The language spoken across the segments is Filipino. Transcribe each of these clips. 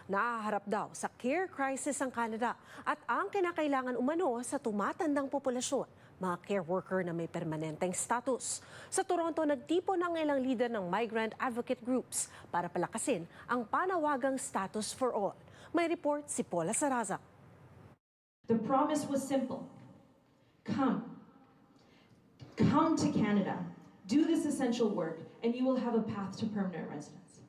Nahaharap daw sa care crisis ang Canada at ang kinakailangan umano sa tumatandang populasyon, mga care worker na may permanenteng status. Sa Toronto, nagtipon ang ilang leader ng migrant advocate groups para palakasin ang panawagang status for all. May report si Paula Saraza. The promise was simple. Come. Come to Canada. Do this essential work and you will have a path to permanent residence.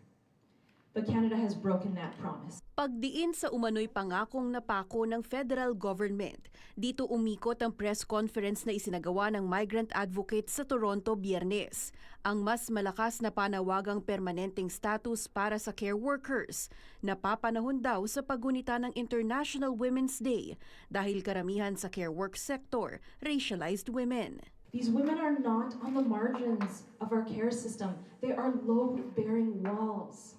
But Canada has broken that promise. Pagdiin sa umano'y pangakong napako ng federal government, dito umikot ang press conference na isinagawa ng migrant advocate sa Toronto Biyernes. Ang mas malakas na panawagang permanenteng status para sa care workers, napapanahon daw sa paggunita ng International Women's Day dahil karamihan sa care work sector, racialized women. These women are not on the margins of our care system. They are load-bearing walls.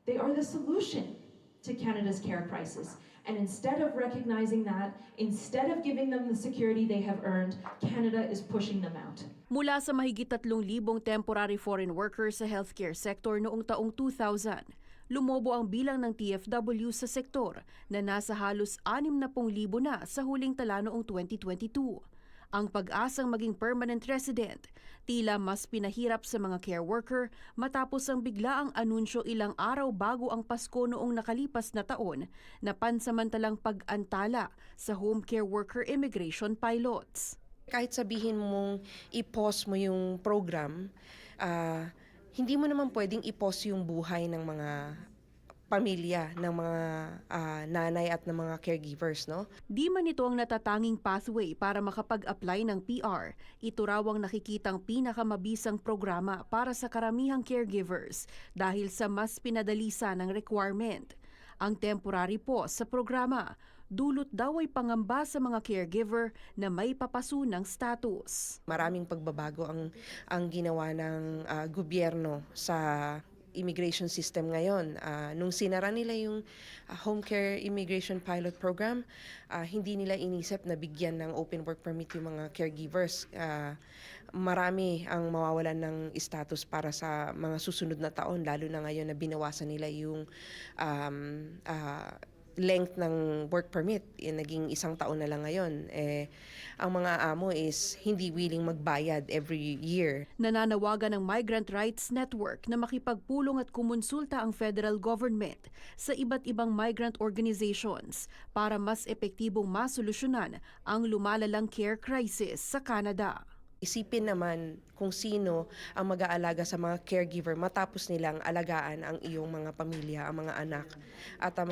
They are the solution to Canada's care crisis. And instead of recognizing that, instead of giving them the security they have earned, Canada is pushing them out. Mula sa mahigit 3,000 temporary foreign workers sa healthcare sector noong taong 2000, lumobo ang bilang ng TFW sa sektor na nasa halos 60,000 na sa huling tala noong 2022. Ang pag-asang maging permanent resident, tila mas pinahirap sa mga care worker matapos ang biglaang anunsyo ilang araw bago ang Pasko noong nakalipas na taon na pansamantalang pag-antala sa home care worker immigration pilots. Kahit sabihin mong i-pause mo yung program, hindi mo naman pwedeng i-pause yung buhay ng mga pamilya, ng mga nanay at ng mga caregivers, no? Di man ito ang natatanging pathway para makapag-apply ng PR. Ito raw ang nakikitang pinakamabisang programa para sa karamihang caregivers dahil sa mas pinadalisa ng requirement. Ang temporary pause sa programa, dulot daw ay pangamba sa mga caregiver na may papaso ng status. Maraming pagbabago ang ginawa ng gobyerno sa immigration system ngayon. Nung sinara nila yung home care immigration pilot program, hindi nila inisip na bigyan ng open work permit yung mga caregivers. Marami ang mawawalan ng status para sa mga susunod na taon, lalo na ngayon na binawasan nila yung length ng work permit. Naging 1 taon na lang ngayon. Ang mga amo is hindi willing magbayad every year. Nananawagan ng Migrant Rights Network na makipagpulong at kumonsulta ang federal government sa iba't ibang migrant organizations para mas epektibong masolusyonan ang lumalalang care crisis sa Canada. Isipin naman kung sino ang mag-aalaga sa mga caregiver matapos nilang alagaan ang iyong mga pamilya, ang mga anak at ang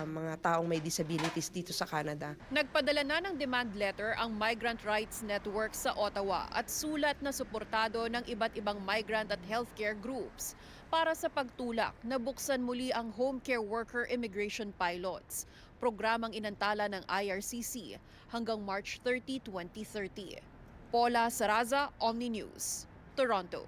mga taong may disabilities dito sa Canada. Nagpadala na ng demand letter ang Migrant Rights Network sa Ottawa at sulat na suportado ng iba't ibang migrant at healthcare groups para sa pagtulak na buksan muli ang home care worker immigration pilots, programang inantala ng IRCC hanggang March 30, 2030. Paula Saraza, Omni News, Toronto.